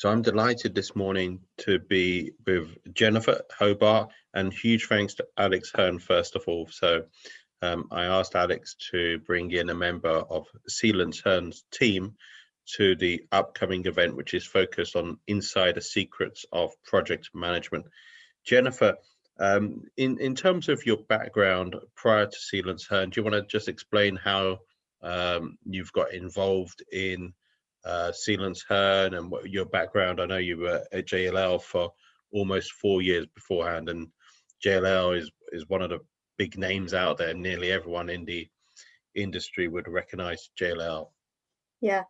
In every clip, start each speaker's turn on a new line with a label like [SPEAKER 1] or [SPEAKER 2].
[SPEAKER 1] So I'm delighted this morning to be with Jennifer Hobart, and huge thanks to Alex Hurn first of all. So I asked Alex to bring in a member of Sillence Hurn's team to the upcoming event, which is focused on insider secrets of project management. Jennifer, in terms of your background prior to Sillence Hurn, do you want to just explain how you've got involved in Sillence Hurn and what your background? I know you were at JLL for almost 4 years beforehand, and JLL is one of the big names out there. Nearly everyone in the industry would recognize JLL.
[SPEAKER 2] Yeah,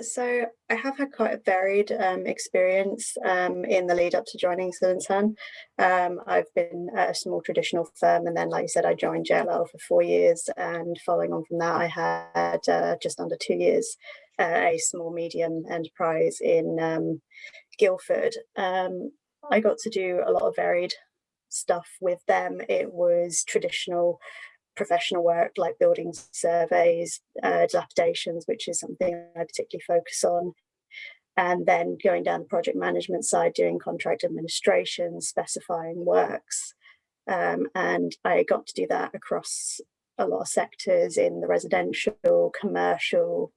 [SPEAKER 2] so I have had quite a varied experience in the lead up to joining Sillence Hurn. I've been at a small traditional firm, and then, like you said, I joined JLL for 4 years, and following on from that, I had just under 2 years a small medium enterprise in Guildford. I got to do a lot of varied stuff with them. It was traditional professional work like building surveys, dilapidations, which is something I particularly focus on, and then going down the project management side, doing contract administration, specifying works, and I got to do that across a lot of sectors in the residential, commercial,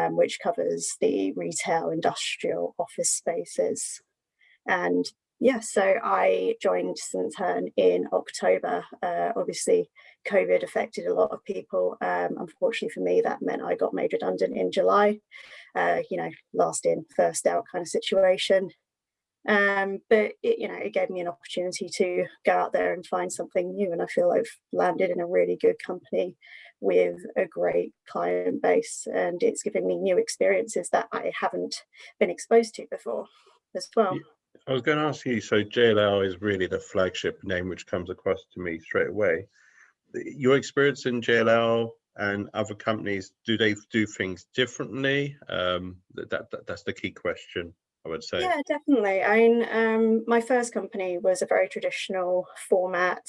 [SPEAKER 2] which covers the retail, industrial, office spaces. And yeah, so I joined Sillence Hurn in October. Obviously, COVID affected a lot of people. Unfortunately for me, that meant I got made redundant in July. Last in, first out kind of situation. But it gave me an opportunity to go out there and find something new. And I feel I've landed in a really good company with a great client base, and it's given me new experiences that I haven't been exposed to before as well.
[SPEAKER 1] I was going to ask you, so JLL is really the flagship name which comes across to me straight away. Your experience in JLL and other companies, do they do things differently? That's the key question, I would say.
[SPEAKER 2] Yeah, definitely. I mean, my first company was a very traditional format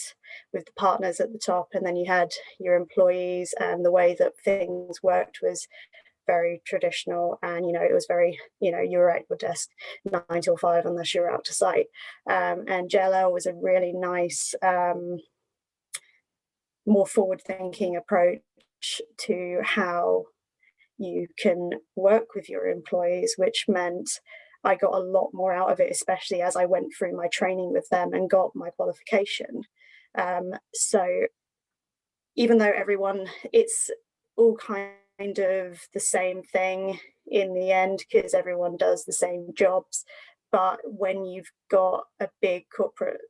[SPEAKER 2] with the partners at the top, and then you had your employees, and the way that things worked was very traditional. And it was very, you were at your desk 9 till 5 unless you were out to site. And JLL was a really nice, more forward-thinking approach to how you can work with your employees, which meant I got a lot more out of it, especially as I went through my training with them and got my qualification. So even though it's all kind of the same thing in the end, because everyone does the same jobs, but when you've got a big corporate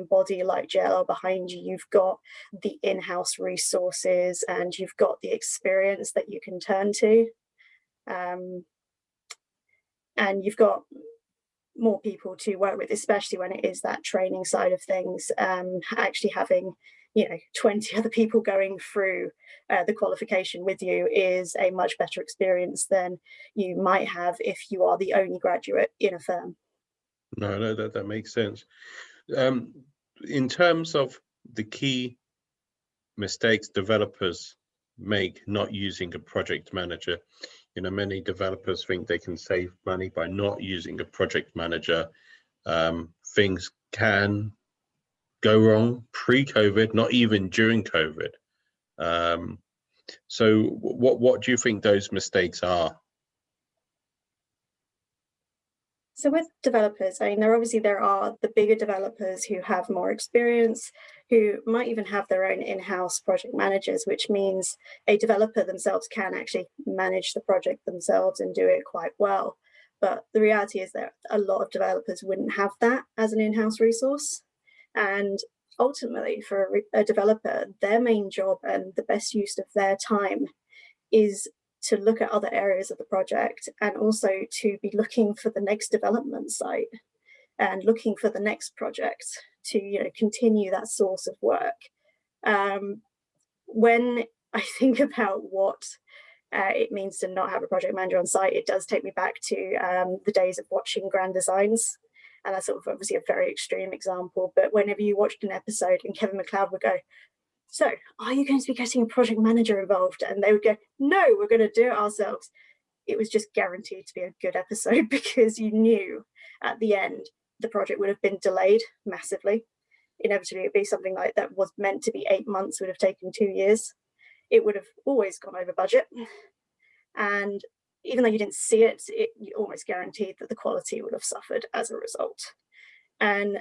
[SPEAKER 2] body like JLL behind you, you've got the in-house resources and you've got the experience that you can turn to, and you've got more people to work with, especially when it is that training side of things. Actually having 20 other people going through the qualification with you is a much better experience than you might have if you are the only graduate in a firm.
[SPEAKER 1] No, that makes sense. In terms of the key mistakes developers make not using a project manager, many developers think they can save money by not using a project manager. Things can go wrong pre-COVID, not even during COVID. So what do you think those mistakes are?
[SPEAKER 2] So with developers, I mean, there are the bigger developers who have more experience, who might even have their own in-house project managers, which means a developer themselves can actually manage the project themselves and do it quite well. But the reality is that a lot of developers wouldn't have that as an in-house resource. And ultimately, for a developer, their main job and the best use of their time is to look at other areas of the project, and also to be looking for the next development site and looking for the next project to continue that source of work. When I think about what it means to not have a project manager on site, it does take me back to the days of watching Grand Designs. And that's sort of obviously a very extreme example, but whenever you watched an episode and Kevin McLeod would go, "So, are you going to be getting a project manager involved?" And they would go, "No, we're going to do it ourselves." it was just guaranteed to be a good episode because you knew at the end the project would have been delayed massively. Inevitably, it'd be something like that was meant to be 8 months, would have taken 2 years. It would have always gone over budget. And even though you didn't see it, you almost guaranteed that the quality would have suffered as a result. And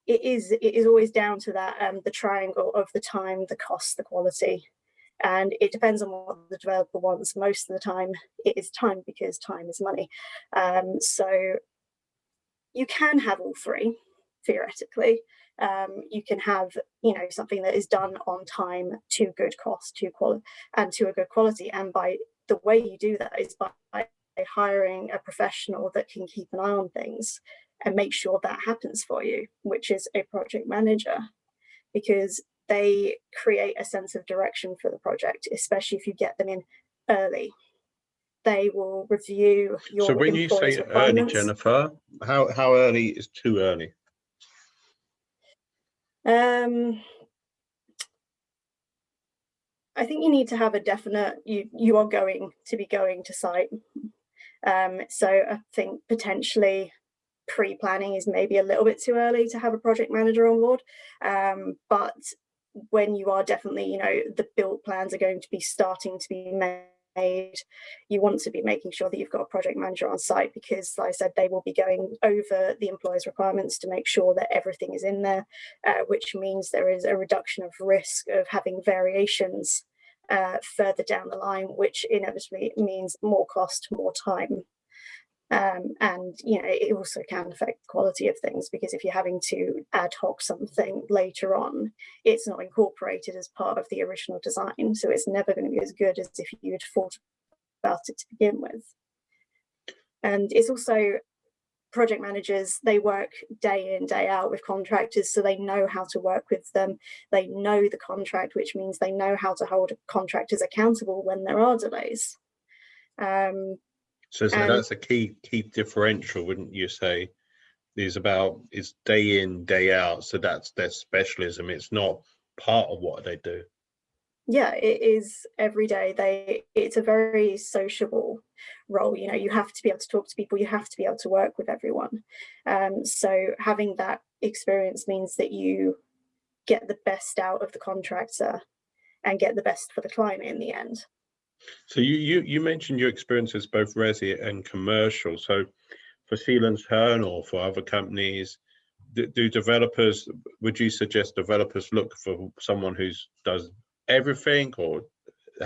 [SPEAKER 2] it is always down to that, the triangle of the time, the cost, the quality. And it depends on what the developer wants. Most of the time, it is time, because time is money. So you can have all three, theoretically. You can have, something that is done on time, to good cost, to quality, and to a good quality. And by the way you do that is by hiring a professional that can keep an eye on things and make sure that happens for you, which is a project manager, because they create a sense of direction for the project, especially if you get them in early. They will review your
[SPEAKER 1] So when you say early, Jennifer, how early is too early?
[SPEAKER 2] I think you need to have a definite, you are going to be going to site. So I think potentially pre-planning is maybe a little bit too early to have a project manager on board. But when you are definitely, the build plans are going to be starting to be made, you want to be making sure that you've got a project manager on site, because like I said, they will be going over the employee's requirements to make sure that everything is in there, which means there is a reduction of risk of having variations further down the line, which inevitably means more cost, more time. And it also can affect the quality of things, because if you're having to ad hoc something later on, it's not incorporated as part of the original design, so it's never going to be as good as if you had thought about it to begin with. And it's also, project managers, they work day in, day out with contractors, so they know how to work with them. They know the contract, which means they know how to hold contractors accountable when there are delays.
[SPEAKER 1] So that's a key differential, wouldn't you say? Is day in, day out. So that's their specialism. It's not part of what they do.
[SPEAKER 2] Yeah, it is every day. It's a very sociable role. You have to be able to talk to people. You have to be able to work with everyone. So having that experience means that you get the best out of the contractor and get the best for the client in the end.
[SPEAKER 1] So you mentioned your experiences both resi and commercial. So for Sillence Hurn or for other companies, do developers, would you suggest developers look for someone who does everything, or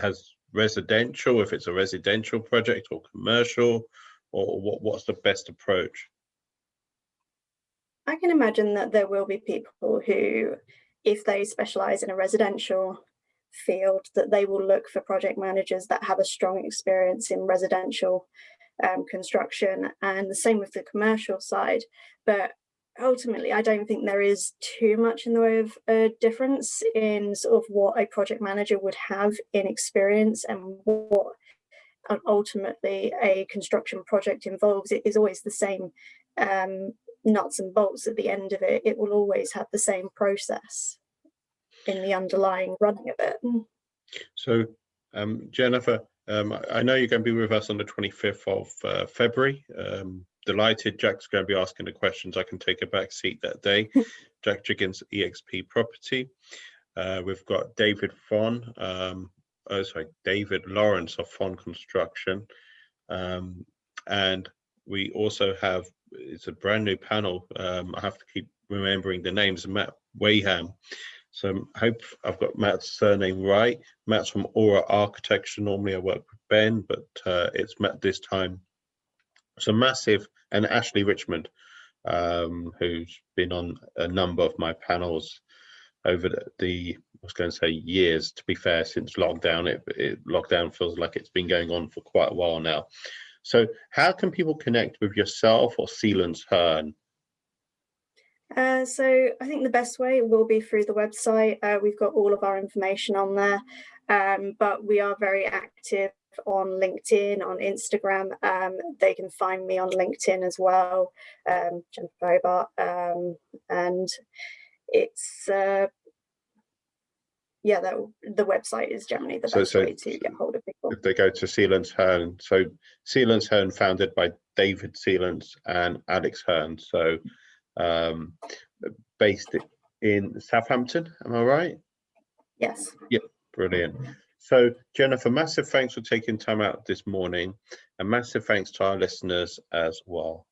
[SPEAKER 1] has residential, if it's a residential project, or commercial, or what's the best approach?
[SPEAKER 2] I can imagine that there will be people who, if they specialize in a residential field, that they will look for project managers that have a strong experience in residential construction, and the same with the commercial side. But ultimately, I don't think there is too much in the way of a difference in sort of what a project manager would have in experience and what ultimately a construction project involves. It is always the same nuts and bolts at the end of it. It will always have the same process in the underlying running of it.
[SPEAKER 1] So Jennifer, I know you're going to be with us on the 25th of February. Delighted. Jack's going to be asking the questions. I can take a back seat that day. Jack Jiggins, EXP Property. We've got David David Lawrence of Fon Construction. And we also have, it's a brand new panel. I have to keep remembering the names. Matt Wayham. So I hope I've got Matt's surname right. Matt's from Aura Architecture. Normally I work with Ben, but it's Matt this time. So massive, and Ashley Richmond, who's been on a number of my panels over I was going to say years, to be fair, since lockdown. Lockdown feels like it's been going on for quite a while now. So how can people connect with yourself or Sillence Hurn?
[SPEAKER 2] So I think the best way will be through the website. We've got all of our information on there, but we are very active on LinkedIn, on Instagram. They can find me on LinkedIn as well, Jennifer Hobart, and it's yeah, the website is generally the best way to get hold of people.
[SPEAKER 1] If they go to Sillence Hurn, so Sillence Hurn, founded by David Sillence and Alex Hurn, so based in Southampton, am I right?
[SPEAKER 2] Yes.
[SPEAKER 1] Yep, brilliant. So Jennifer, massive thanks for taking time out this morning, and massive thanks to our listeners as well.